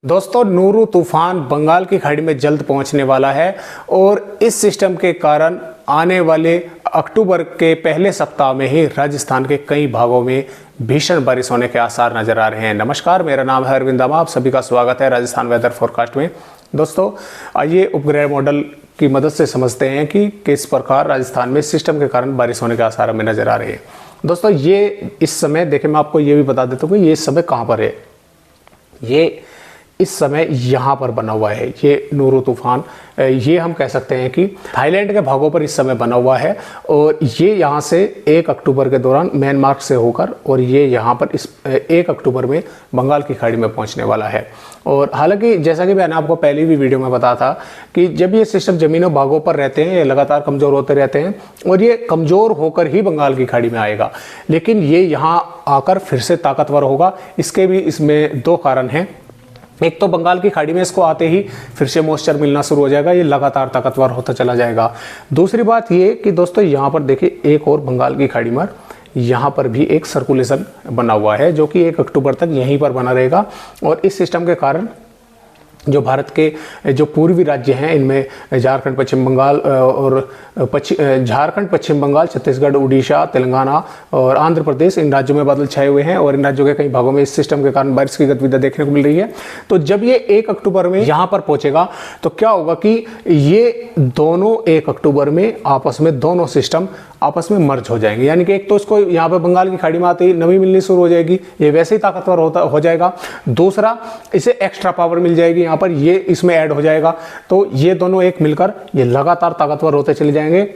दोस्तों, नूरू तूफान बंगाल की खाड़ी में जल्द पहुंचने वाला है और इस सिस्टम के कारण आने वाले अक्टूबर के पहले सप्ताह में ही राजस्थान के कई भागों में भीषण बारिश होने के आसार नजर आ रहे हैं। नमस्कार, मेरा नाम है अरविंद दामा। आप सभी का स्वागत है राजस्थान वेदर फोरकास्ट में। दोस्तों, आइए उपग्रह मॉडल की मदद से समझते हैं कि किस प्रकार राजस्थान में सिस्टम के कारण बारिश होने के आसार हमें नजर आ रहे हैं। दोस्तों, ये इस समय देखिए, मैं आपको ये भी बता देता हूँ कि ये इस समय कहाँ पर है। ये इस समय यहाँ पर बना हुआ है, ये नूरू तूफान। ये हम कह सकते हैं कि थाईलैंड के भागों पर इस समय बना हुआ है और ये यहाँ से 1 अक्टूबर के दौरान म्यांमार से होकर और ये यहाँ पर इस 1 अक्टूबर में बंगाल की खाड़ी में पहुँचने वाला है। और हालांकि जैसा कि मैंने आपको पहले भी वीडियो में बताया था कि जब ये सिस्टम ज़मीनों भागों पर रहते हैं, ये लगातार कमज़ोर होते रहते हैं और ये कमज़ोर होकर ही बंगाल की खाड़ी में आएगा, लेकिन ये यहाँ आकर फिर से ताकतवर होगा। इसके भी इसमें दो कारण हैं। एक तो बंगाल की खाड़ी में इसको आते ही फिर से मॉइस्चर मिलना शुरू हो जाएगा, ये लगातार ताकतवर होता चला जाएगा। दूसरी बात ये कि दोस्तों, यहाँ पर देखिए एक और बंगाल की खाड़ी में यहाँ पर भी एक सर्कुलेशन बना हुआ है जो कि 1 अक्टूबर तक यहीं पर बना रहेगा। और इस सिस्टम के कारण जो भारत के जो पूर्वी राज्य हैं, इनमें झारखंड, पश्चिम बंगाल और झारखंड, पश्चिम बंगाल, छत्तीसगढ़, उड़ीसा, तेलंगाना और आंध्र प्रदेश, इन राज्यों में बादल छाए हुए हैं और इन राज्यों के कई भागों में इस सिस्टम के कारण बारिश की गतिविधि देखने को मिल रही है। तो जब ये 1 अक्टूबर में यहाँ पर पहुंचेगा तो क्या होगा कि ये दोनों 1 अक्टूबर में आपस में दोनों सिस्टम आपस में मर्ज हो जाएंगे। यानी कि एक तो इसको यहाँ पर बंगाल की खाड़ी में आते ही नमी मिलनी शुरू हो जाएगी, ये वैसे ही ताकतवर हो जाएगा। दूसरा, इसे एक्स्ट्रा पावर मिल जाएगी, यहाँ पर ये इसमें ऐड हो जाएगा। तो ये दोनों एक मिलकर ये लगातार ताकतवर होते चले जाएंगे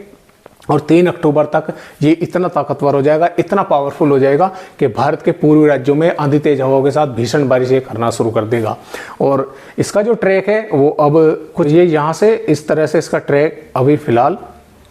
और 3 अक्टूबर तक ये इतना ताकतवर हो जाएगा, इतना पावरफुल हो जाएगा कि भारत के पूर्वी राज्यों में आंधी तेज हवाओं के साथ भीषण बारिश ये करना शुरू कर देगा। और इसका जो ट्रैक है वो अब कुछ ये यहाँ से इस तरह से इसका ट्रैक अभी फिलहाल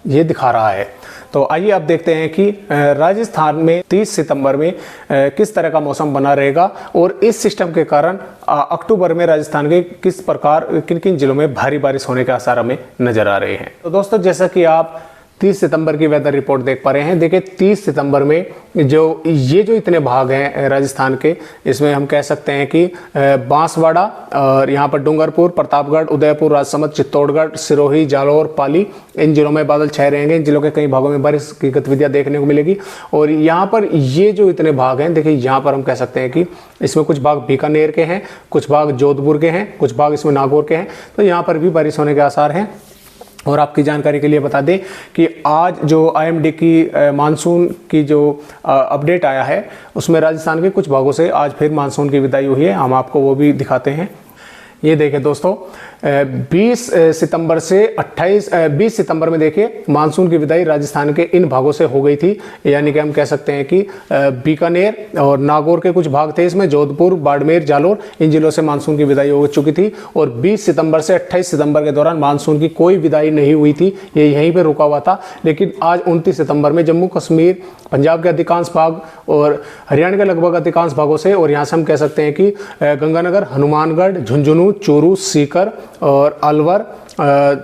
ये दिखा रहा है। तो आइए अब देखते हैं कि राजस्थान में 30 सितंबर में किस तरह का मौसम बना रहेगा और इस सिस्टम के कारण अक्टूबर में राजस्थान के किस प्रकार किन किन जिलों में भारी बारिश होने के आसार हमें नजर आ रहे हैं। तो दोस्तों, जैसा कि आप 30 सितंबर की वेदर रिपोर्ट देख पा रहे हैं, देखिए 30 सितंबर में जो इतने भाग हैं राजस्थान के, इसमें हम कह सकते हैं कि बांसवाड़ा और यहाँ पर डूंगरपुर, प्रतापगढ़, उदयपुर, राजसमंद, चित्तौड़गढ़, सिरोही, जालौर, पाली, इन जिलों में बादल छाए रहेंगे। इन जिलों के कई भागों में बारिश की गतिविधियां देखने को मिलेगी। और यहाँ पर ये जो इतने भाग हैं, देखिए यहाँ पर हम कह सकते हैं कि इसमें कुछ भाग बीकानेर के हैं, कुछ भाग जोधपुर के हैं, कुछ भाग इसमें नागौर के हैं। तो यहाँ पर भी बारिश होने के आसार हैं। और आपकी जानकारी के लिए बता दें कि आज जो IMD की मानसून की जो अपडेट आया है, उसमें राजस्थान के कुछ भागों से आज फिर मानसून की विदाई हुई है। हम आपको वो भी दिखाते हैं। ये देखिए दोस्तों, 20 सितंबर से 20 सितंबर में देखिए मानसून की विदाई राजस्थान के इन भागों से हो गई थी। यानी कि हम कह सकते हैं कि बीकानेर और नागौर के कुछ भाग थे, इसमें जोधपुर, बाड़मेर, जालौर, इन जिलों से मानसून की विदाई हो चुकी थी। और 20 सितंबर से 28 सितंबर के दौरान मानसून की कोई विदाई नहीं हुई थी, ये यहीं पर रुका हुआ था। लेकिन आज 29 सितंबर में जम्मू कश्मीर, पंजाब के अधिकांश भाग और हरियाणा के लगभग अधिकांश भागों से, और यहाँ से हम कह सकते हैं कि गंगानगर, हनुमानगढ़, झुंझुनू, चूरू, सीकर और अलवर,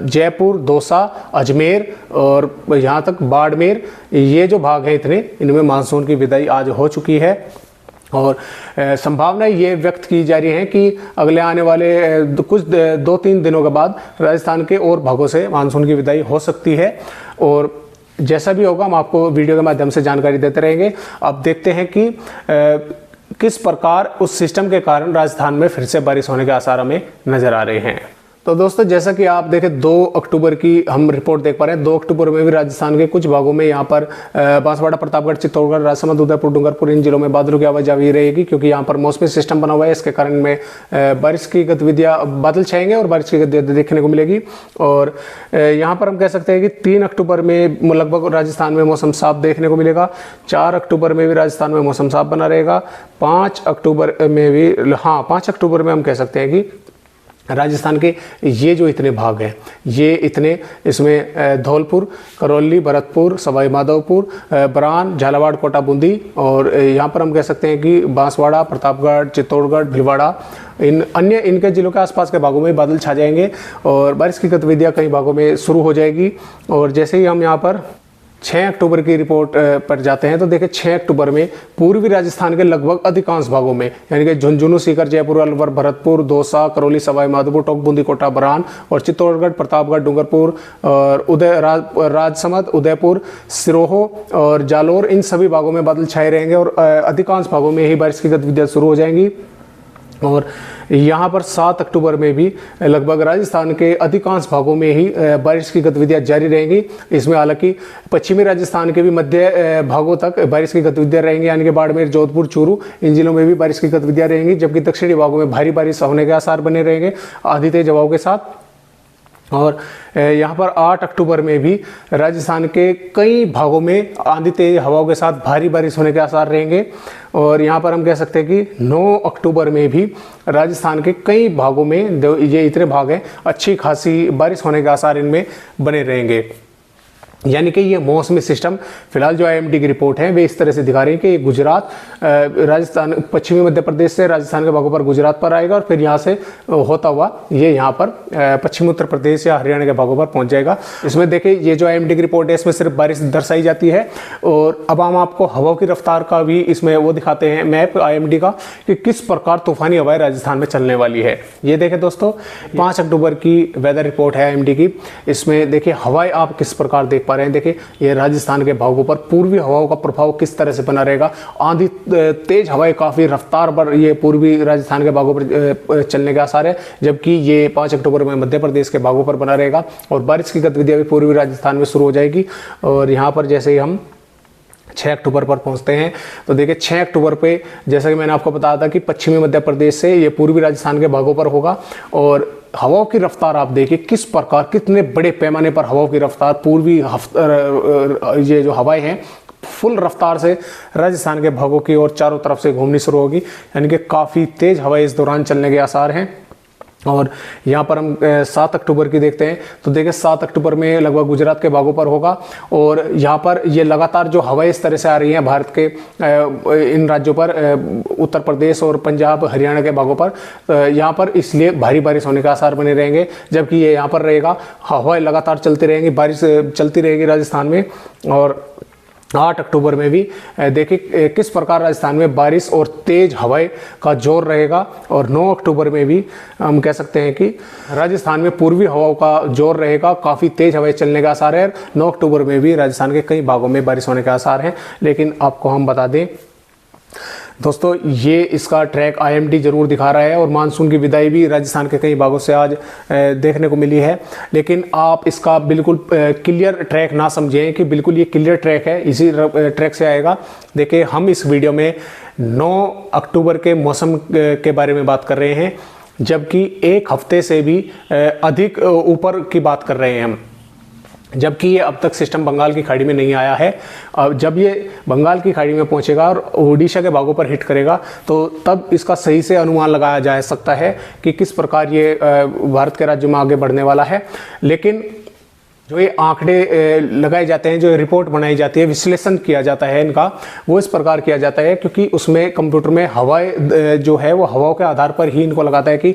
जयपुर, दौसा, अजमेर और यहाँ तक बाड़मेर, ये जो भाग हैं इतने, इनमें मानसून की विदाई आज हो चुकी है। और संभावना ये व्यक्त की जा रही है कि अगले आने वाले कुछ 2-3 दिनों के बाद राजस्थान के और भागों से मानसून की विदाई हो सकती है। और जैसा भी होगा हम आपको वीडियो के माध्यम से जानकारी देते रहेंगे। अब देखते हैं कि किस प्रकार उस सिस्टम के कारण राजस्थान में फिर से बारिश होने के आसार हमें नजर आ रहे हैं। तो दोस्तों, जैसा कि आप देखें 2 अक्टूबर की हम रिपोर्ट देख पा रहे हैं। 2 अक्टूबर में भी राजस्थान के कुछ भागों में यहाँ पर बांसवाड़ा, प्रतापगढ़, चित्तौड़गढ़, राजसमंद, उदयपुर, डूंगरपुर, इन जिलों में बादलों की आवाजाही रहेगी, क्योंकि यहाँ पर मौसमी सिस्टम बना हुआ है। इसके कारण में बारिश की गतिविधियाँ, बादल छाएंगे और बारिश की गतिविधियाँ देखने को मिलेगी। और यहाँ पर हम कह सकते हैं कि 3 अक्टूबर में लगभग राजस्थान में मौसम साफ देखने को मिलेगा। 4 अक्टूबर में भी राजस्थान में मौसम साफ बना रहेगा। 5 अक्टूबर में भी, 5 अक्टूबर में हम कह सकते हैं कि राजस्थान के ये जो इतने भाग हैं, ये इतने, इसमें धौलपुर, करौली, भरतपुर, सवाई माधोपुर, बरान, झालावाड़, कोटा, बूंदी, और यहाँ पर हम कह सकते हैं कि बांसवाड़ा, प्रतापगढ़, चित्तौड़गढ़, भीलवाड़ा, इनके जिलों के आसपास के भागों में बादल छा जाएंगे और बारिश की गतिविधियाँ कई भागों में शुरू हो जाएगी। और जैसे ही हम यहाँ पर 6 अक्टूबर की रिपोर्ट पर जाते हैं तो देखिए 6 अक्टूबर में पूर्वी राजस्थान के लगभग अधिकांश भागों में यानी कि झुंझुनू, सीकर, जयपुर, अलवर, भरतपुर, दौसा, करौली, सवाई माधोपुर, टोंक, बूंदी, कोटा, बरान और चित्तौड़गढ़, प्रतापगढ़, डूंगरपुर और राजसमंद, उदयपुर, सिरोहो और जालोर, इन सभी भागों में बादल छाए रहेंगे और अधिकांश भागों में ही बारिश की गतिविधियां शुरू हो जाएंगी। और यहाँ पर 7 अक्टूबर में भी लगभग राजस्थान के अधिकांश भागों में ही बारिश की गतिविधियाँ जारी रहेंगी। इसमें हालांकि पश्चिमी राजस्थान के भी मध्य भागों तक बारिश की गतिविधियाँ रहेंगी, यानी कि बाड़मेर, जोधपुर, चूरू, इन जिलों में भी बारिश की गतिविधियाँ रहेंगी, जबकि दक्षिणी भागों में भारी बारिश होने के आसार बने रहेंगे आंधी तेज हवाओं के साथ। और यहाँ पर 8 अक्टूबर में भी राजस्थान के कई भागों में आंधी तेज हवाओं के साथ भारी बारिश होने के आसार रहेंगे। और यहाँ पर हम कह सकते हैं कि 9 अक्टूबर में भी राजस्थान के कई भागों में, ये इतने भाग हैं, अच्छी खासी बारिश होने के आसार इनमें बने रहेंगे। यानी कि ये मौसमी सिस्टम फिलहाल जो IMD की रिपोर्ट है वे इस तरह से दिखा रही है कि गुजरात, राजस्थान, पश्चिमी मध्य प्रदेश से राजस्थान के भागों पर गुजरात पर आएगा और फिर यहाँ से होता हुआ ये यहाँ पर पश्चिमी उत्तर प्रदेश या हरियाणा के भागों पर पहुँच जाएगा। इसमें देखिए ये जो IMD की रिपोर्ट है इसमें सिर्फ बारिश दर्शाई जाती है और अब हम आपको हवाओं की रफ्तार का भी इसमें वो दिखाते हैं मैप IMD का कि किस प्रकार तूफानी हवाएं राजस्थान में चलने वाली है। ये देखें दोस्तों 5 अक्टूबर की वेदर रिपोर्ट है IMD की। इसमें देखिए हवाएं आप किस प्रकार देख रहे हैं। देखिए ये राजस्थान के भागों पर पूर्वी हवाओं का प्रभाव किस तरह से बना रहेगा। आंधी तेज हवाएं काफी रफ्तार पर ये पूर्वी राजस्थान के भागों पर चलने के आसार है, जबकि ये 5 अक्टूबर में मध्य प्रदेश के भागों पर बना रहेगा और बारिश की गतिविधियां भी पूर्वी राजस्थान में शुरू हो जाएगी। और यहाँ पर जैसे ही हम 6 अक्टूबर पर पहुंचते हैं तो देखिए 6 अक्टूबर पे जैसा कि मैंने आपको बताया था कि पश्चिमी मध्य प्रदेश से ये पूर्वी राजस्थान के भागों पर होगा और हवाओं की रफ्तार आप देखिए किस प्रकार, कितने बड़े पैमाने पर हवाओं की रफ्तार, पूर्वी ये जो हवाएं हैं फुल रफ्तार से राजस्थान के भागों की ओर चारों तरफ से घूमनी शुरू होगी, यानी कि काफ़ी तेज हवाएं इस दौरान चलने के आसार हैं। और यहाँ पर हम 7 अक्टूबर की देखते हैं तो देखिए 7 अक्टूबर में लगभग गुजरात के भागों पर होगा और यहाँ पर ये लगातार जो हवाएं इस तरह से आ रही हैं भारत के इन राज्यों पर, उत्तर प्रदेश और पंजाब, हरियाणा के भागों पर, यहाँ पर इसलिए भारी बारिश होने के आसार बने रहेंगे, जबकि ये यहाँ पर रहेगा हवाएं लगातार चलती रहेंगी, बारिश चलती रहेगी राजस्थान में। और 8 अक्टूबर में भी देखिए किस प्रकार राजस्थान में बारिश और तेज हवाएं का जोर रहेगा। और 9 अक्टूबर में भी हम कह सकते हैं कि राजस्थान में पूर्वी हवाओं का जोर रहेगा, काफ़ी तेज हवाएं चलने का आसार है। 9 अक्टूबर में भी राजस्थान के कई भागों में बारिश होने के आसार हैं। लेकिन आपको हम बता दें दोस्तों ये इसका ट्रैक IMD जरूर दिखा रहा है और मानसून की विदाई भी राजस्थान के कई भागों से आज देखने को मिली है, लेकिन आप इसका बिल्कुल क्लियर ट्रैक ना समझें कि बिल्कुल ये क्लियर ट्रैक है, इसी ट्रैक से आएगा। देखिए हम इस वीडियो में 9 अक्टूबर के मौसम के बारे में बात कर रहे हैं, जबकि एक हफ्ते से भी अधिक ऊपर की बात कर रहे हैं हम, जबकि ये अब तक सिस्टम बंगाल की खाड़ी में नहीं आया है। अब जब ये बंगाल की खाड़ी में पहुंचेगा और उड़ीसा के भागों पर हिट करेगा तो तब इसका सही से अनुमान लगाया जा सकता है कि किस प्रकार ये भारत के राज्यों में आगे बढ़ने वाला है। लेकिन जो ये आंकड़े लगाए जाते हैं, जो रिपोर्ट बनाई जाती है, विश्लेषण किया जाता है इनका, वो इस प्रकार किया जाता है क्योंकि उसमें कंप्यूटर में हवाएं जो है वो हवाओं के आधार पर ही इनको लगाता है कि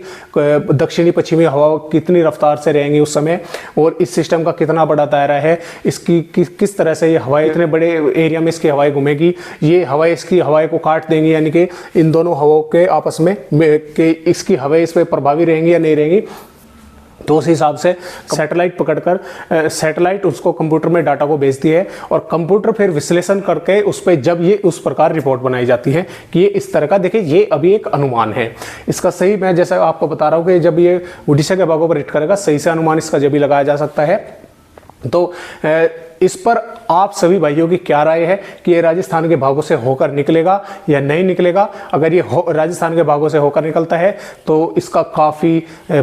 दक्षिणी पश्चिमी हवाओं कितनी रफ्तार से रहेंगी उस समय और इस सिस्टम का कितना बड़ा दायरा है, इसकी किस तरह से ये हवाएं इतने बड़े एरिया में इसकी हवाएं घूमेगी, ये हवाएं इसकी हवाएं को काट देंगी, यानी कि इन दोनों हवाओं के आपस में कि इसकी हवाएं इस पर प्रभावी रहेंगी या नहीं रहेंगी। तो उस हिसाब से सैटेलाइट पकड़कर सैटेलाइट उसको कंप्यूटर में डाटा को भेजती है और कंप्यूटर फिर विश्लेषण करके उस पर जब ये उस प्रकार रिपोर्ट बनाई जाती है कि ये इस तरह का, देखिए ये अभी एक अनुमान है इसका, सही मैं जैसा आपको बता रहा हूँ कि जब ये उड़ीसा के भागों पर हिट करेगा सही से अनुमान इसका जब भी लगाया जा सकता है। तो इस पर आप सभी भाइयों की क्या राय है कि ये राजस्थान के भागों से होकर निकलेगा या नहीं निकलेगा। अगर ये राजस्थान के भागों से होकर निकलता है तो इसका काफ़ी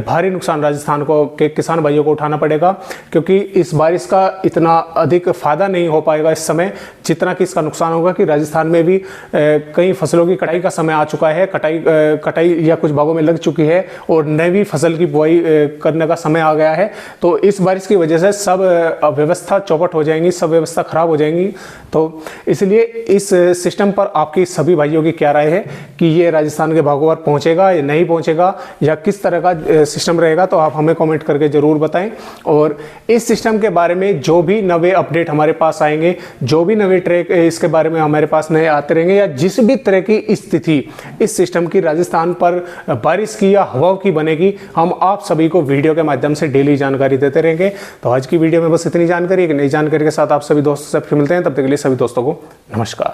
भारी नुकसान राजस्थान को के किसान भाइयों को उठाना पड़ेगा, क्योंकि इस बारिश का इतना अधिक फायदा नहीं हो पाएगा इस समय जितना कि इसका नुकसान होगा। कि राजस्थान में भी कई फसलों की कटाई का समय आ चुका है, कटाई या कुछ भागों में लग चुकी है और नई फसल की बुआई करने का समय आ गया है। तो इस बारिश की वजह से सब व्यवस्था चौपट हो जाएंगी, सब व्यवस्था व्यवस्था खराब हो जाएंगी। तो इसलिए इस सिस्टम पर आपकी सभी भाइयों की क्या राय है कि ये राजस्थान के भागों पर पहुंचेगा या नहीं पहुंचेगा, या किस तरह का सिस्टम रहेगा, तो आप हमें कमेंट करके ज़रूर बताएं। और इस सिस्टम के बारे में जो भी नए अपडेट हमारे पास आएंगे, जो भी नए ट्रैक इसके बारे में हमारे पास नए आते रहेंगे, या जिस भी तरह की स्थिति इस सिस्टम की राजस्थान पर बारिश की या हवा की बनेगी, हम आप सभी को वीडियो के माध्यम से डेली जानकारी देते रहेंगे। तो आज की वीडियो में बस इतनी जानकारी, एक नई जानकारी के साथ आप सभी दोस्तों से फिर मिलते हैं। तब तक के लिए सभी दोस्तों को नमस्कार।